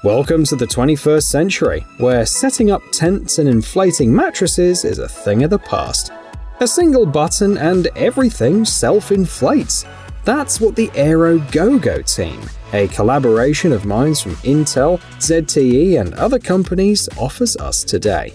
Welcome to the 21st century, where setting up tents and inflating mattresses is a thing of the past. A single button and everything self-inflates. That's what the Aero Go-Go team, a collaboration of minds from Intel, ZTE, and other companies, offers us today.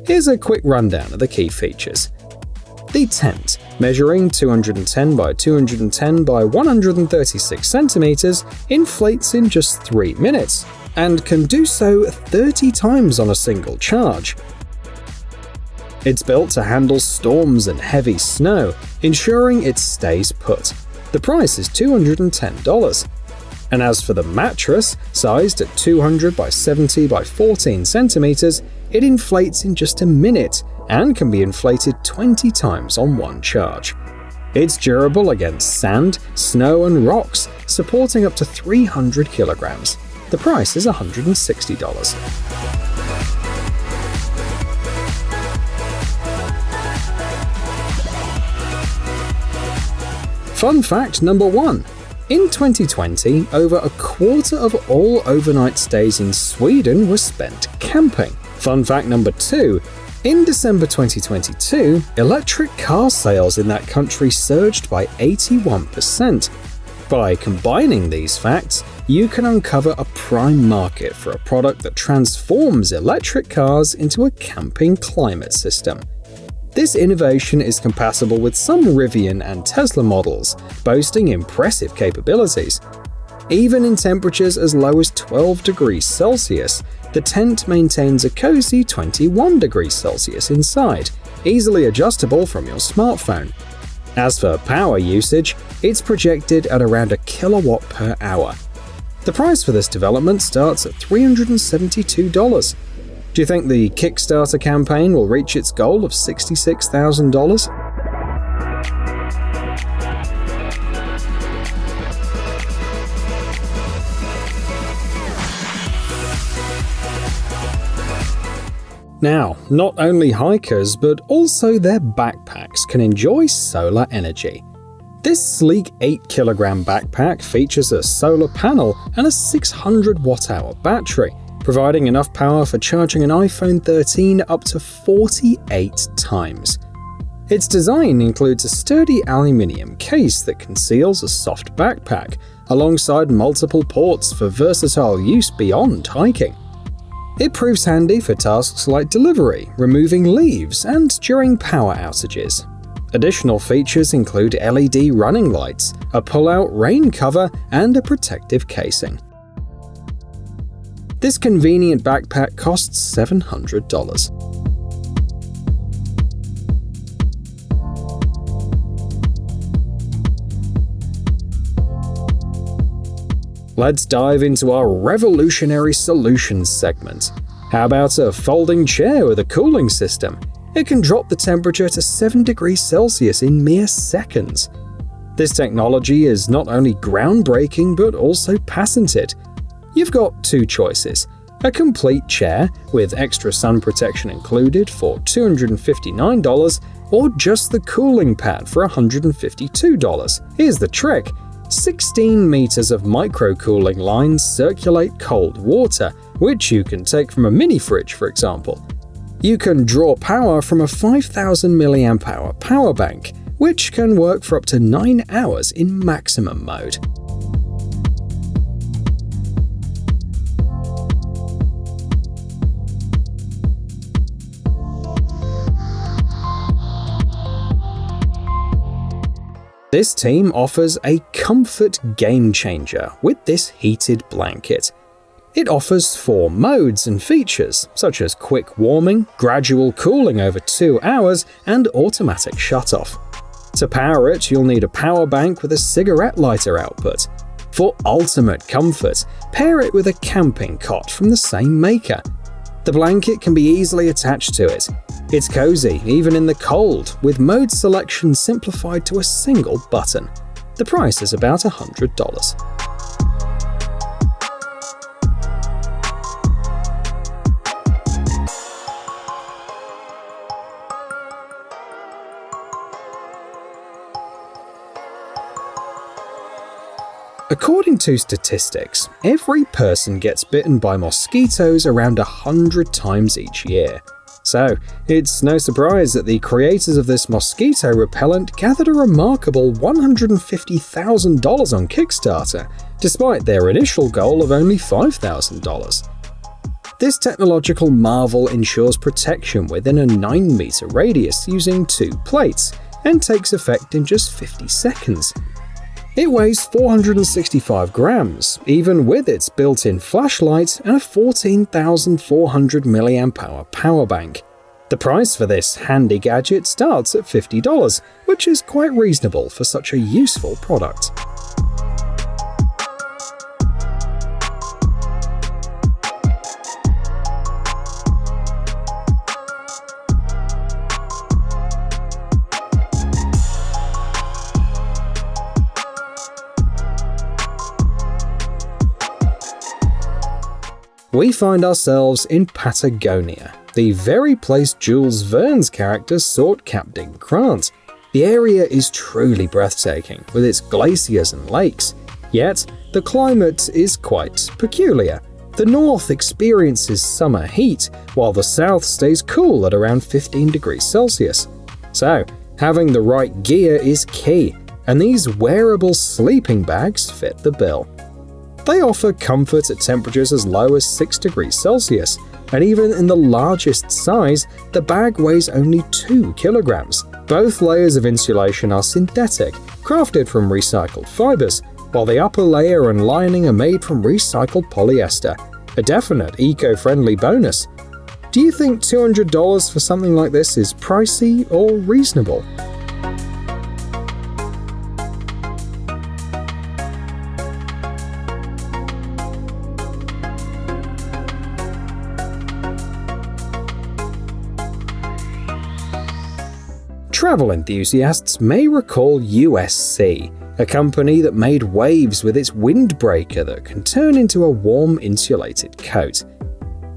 Here's a quick rundown of the key features. The tent, measuring 210 by 210 by 136 centimeters, inflates in just 3 minutes, and can do so 30 times on a single charge. It's built to handle storms and heavy snow, ensuring it stays put. The price is $210. And as for the mattress, sized at 200 by 70 by 14 centimeters, it inflates in just a minute and can be inflated 20 times on one charge. It's durable against sand, snow, and rocks, supporting up to 300 kilograms. The price is $160. Fun fact number 1. In 2020, over a quarter of all overnight stays in Sweden were spent camping. Fun fact number 2. In December 2022, electric car sales in that country surged by 81%. By combining these facts, you can uncover a prime market for a product that transforms electric cars into a camping climate system. This innovation is compatible with some Rivian and Tesla models, boasting impressive capabilities. Even in temperatures as low as 12 degrees Celsius, the tent maintains a cozy 21 degrees Celsius inside, easily adjustable from your smartphone. As for power usage, it's projected at around a kilowatt per hour. The price for this development starts at $372. Do you think the Kickstarter campaign will reach its goal of $66,000? Now, not only hikers but also their backpacks can enjoy solar energy. This sleek 8kg backpack features a solar panel and a 600 watt-hour battery, providing enough power for charging an iPhone 13 up to 48 times. Its design includes a sturdy aluminium case that conceals a soft backpack, alongside multiple ports for versatile use beyond hiking. It proves handy for tasks like delivery, removing leaves, and during power outages. Additional features include LED running lights, a pull-out rain cover, and a protective casing. This convenient backpack costs $700. Let's dive into our revolutionary solutions segment. How about a folding chair with a cooling system? It can drop the temperature to 7 degrees Celsius in mere seconds. This technology is not only groundbreaking but also patented. You've got 2 choices: a complete chair with extra sun protection included for $259, or just the cooling pad for $152. Here's the trick: 16 meters of micro-cooling lines circulate cold water, which you can take from a mini fridge, for example. You can draw power from a 5,000 mAh power bank, which can work for up to 9 hours in maximum mode. This team offers a comfort game changer with this heated blanket. It offers 4 modes and features, such as quick warming, gradual cooling over 2 hours, and automatic shutoff. To power it, you'll need a power bank with a cigarette lighter output. For ultimate comfort, pair it with a camping cot from the same maker. The blanket can be easily attached to it. It's cozy, even in the cold, with mode selection simplified to a single button. The price is about $100. According to statistics, every person gets bitten by mosquitoes around 100 times each year. So, it's no surprise that the creators of this mosquito repellent gathered a remarkable $150,000 on Kickstarter, despite their initial goal of only $5,000. This technological marvel ensures protection within a 9-meter radius using 2 plates, and takes effect in just 50 seconds. It weighs 465 grams, even with its built-in flashlight and a 14,400 mAh power bank. The price for this handy gadget starts at $50, which is quite reasonable for such a useful product. We find ourselves in Patagonia, the very place Jules Verne's character sought Captain Grant. The area is truly breathtaking, with its glaciers and lakes, yet the climate is quite peculiar. The north experiences summer heat, while the south stays cool at around 15 degrees Celsius. So, having the right gear is key, and these wearable sleeping bags fit the bill. They offer comfort at temperatures as low as 6 degrees Celsius, and even in the largest size, the bag weighs only 2 kilograms. Both layers of insulation are synthetic, crafted from recycled fibers, while the upper layer and lining are made from recycled polyester, a definite eco-friendly bonus. Do you think $200 for something like this is pricey or reasonable? Travel enthusiasts may recall USC, a company that made waves with its windbreaker that can turn into a warm insulated coat.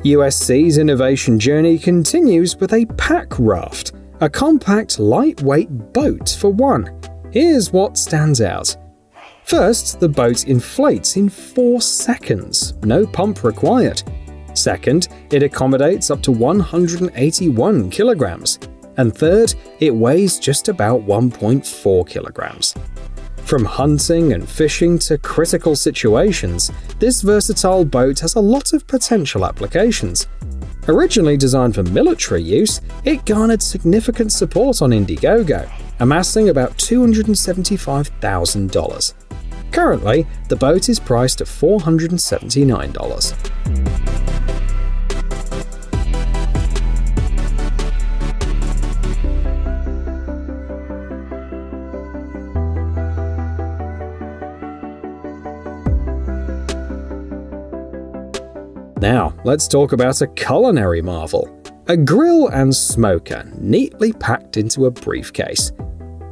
USC's innovation journey continues with a pack raft, a compact, lightweight boat for one. Here's what stands out. First, the boat inflates in 4 seconds, no pump required. Second, it accommodates up to 181 kilograms. And third, it weighs just about 1.4 kilograms. From hunting and fishing to critical situations, this versatile boat has a lot of potential applications. Originally designed for military use, it garnered significant support on Indiegogo, amassing about $275,000. Currently, the boat is priced at $479. Now, let's talk about a culinary marvel. A grill and smoker neatly packed into a briefcase.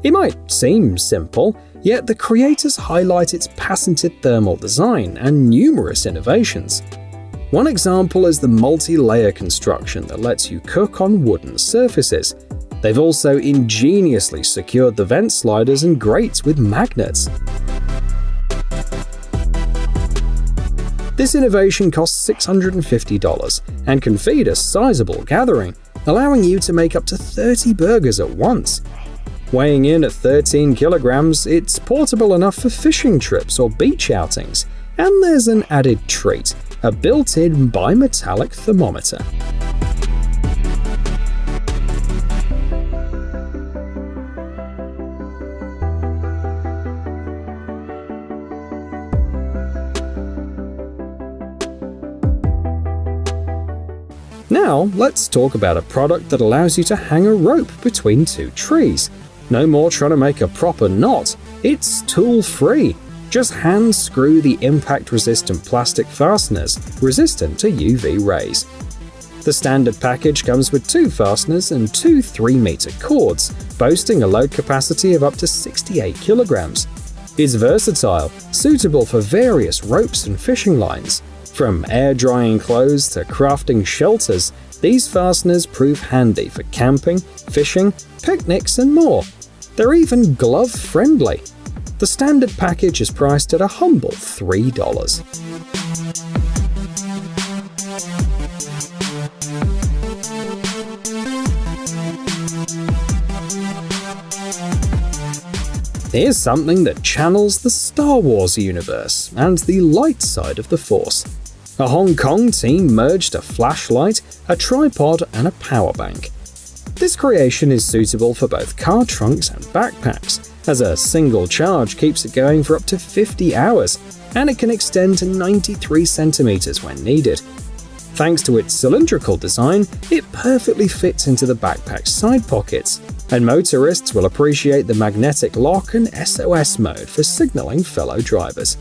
It might seem simple, yet the creators highlight its patented thermal design and numerous innovations. One example is the multi-layer construction that lets you cook on wooden surfaces. They've also ingeniously secured the vent sliders and grates with magnets. This innovation costs $650 and can feed a sizable gathering, allowing you to make up to 30 burgers at once. Weighing in at 13 kilograms, it's portable enough for fishing trips or beach outings, and there's an added treat, a built-in bimetallic thermometer. Now, let's talk about a product that allows you to hang a rope between 2 trees. No more trying to make a proper knot, it's tool-free. Just hand screw the impact-resistant plastic fasteners, resistant to UV rays. The standard package comes with 2 fasteners and 2 3-meter cords, boasting a load capacity of up to 68 kilograms. It's versatile, suitable for various ropes and fishing lines. From air-drying clothes to crafting shelters, these fasteners prove handy for camping, fishing, picnics, and more. They're even glove-friendly. The standard package is priced at a humble $3. Here's something that channels the Star Wars universe and the light side of the Force. A Hong Kong team merged a flashlight, a tripod, and a power bank. This creation is suitable for both car trunks and backpacks, as a single charge keeps it going for up to 50 hours, and it can extend to 93 centimeters when needed. Thanks to its cylindrical design, it perfectly fits into the backpack's side pockets, and motorists will appreciate the magnetic lock and SOS mode for signaling fellow drivers.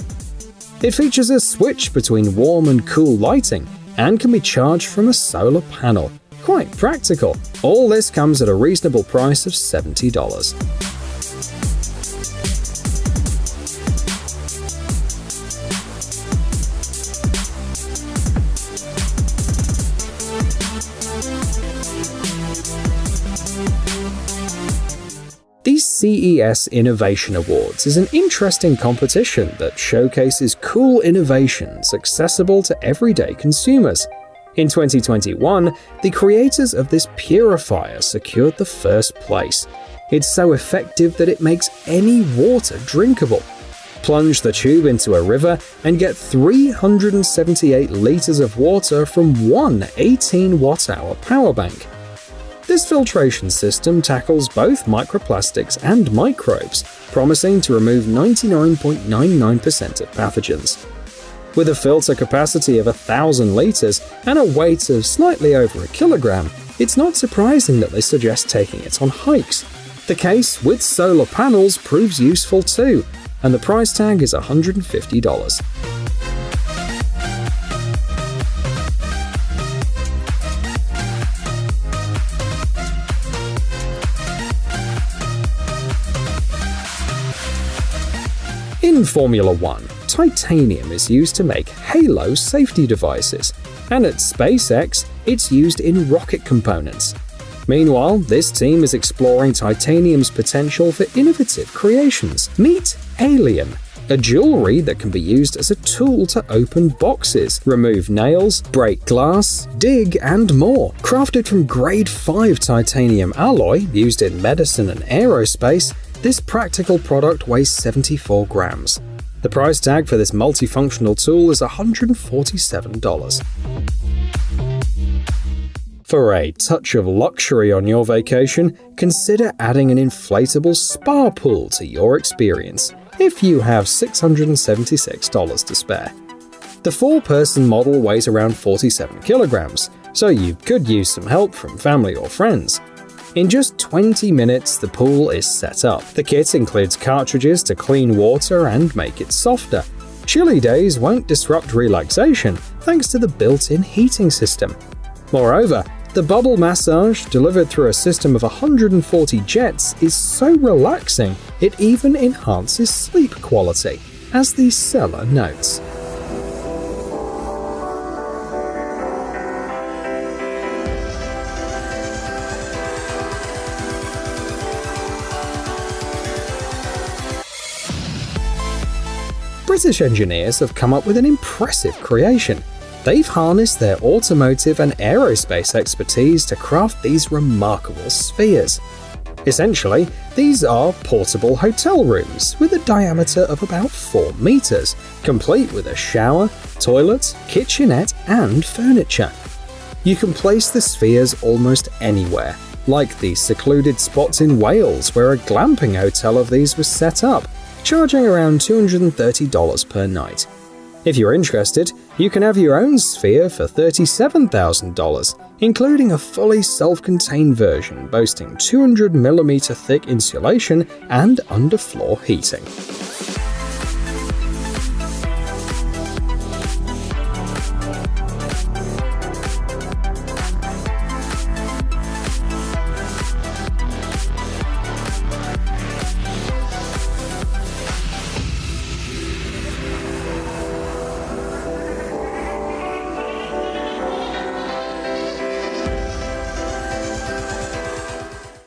It features a switch between warm and cool lighting, and can be charged from a solar panel. Quite practical. All this comes at a reasonable price of $70. The CES Innovation Awards is an interesting competition that showcases cool innovations accessible to everyday consumers. In 2021, the creators of this purifier secured the first place. It's so effective that it makes any water drinkable. Plunge the tube into a river and get 378 liters of water from one 18 watt-hour power bank. This filtration system tackles both microplastics and microbes, promising to remove 99.99% of pathogens. With a filter capacity of 1,000 liters and a weight of slightly over a kilogram, it's not surprising that they suggest taking it on hikes. The case with solar panels proves useful too, and the price tag is $150. In Formula One, titanium is used to make halo safety devices, and at SpaceX, it's used in rocket components. Meanwhile, this team is exploring titanium's potential for innovative creations. Meet Alien, a jewelry that can be used as a tool to open boxes, remove nails, break glass, dig, and more. Crafted from grade 5 titanium alloy used in medicine and aerospace, this practical product weighs 74 grams. The price tag for this multifunctional tool is $147. For a touch of luxury on your vacation, consider adding an inflatable spa pool to your experience, if you have $676 to spare. The 4-person model weighs around 47 kilograms, so you could use some help from family or friends. In just 20 minutes, the pool is set up. The kit includes cartridges to clean water and make it softer. Chilly days won't disrupt relaxation thanks to the built-in heating system. Moreover, the bubble massage delivered through a system of 140 jets is so relaxing it even enhances sleep quality, as the seller notes. British engineers have come up with an impressive creation. They've harnessed their automotive and aerospace expertise to craft these remarkable spheres. Essentially, these are portable hotel rooms with a diameter of about 4 meters, complete with a shower, toilet, kitchenette, and furniture. You can place the spheres almost anywhere, like the secluded spots in Wales where a glamping hotel of these was set up, charging around $230 per night. If you're interested, you can have your own sphere for $37,000, including a fully self-contained version boasting 200mm thick insulation and underfloor heating.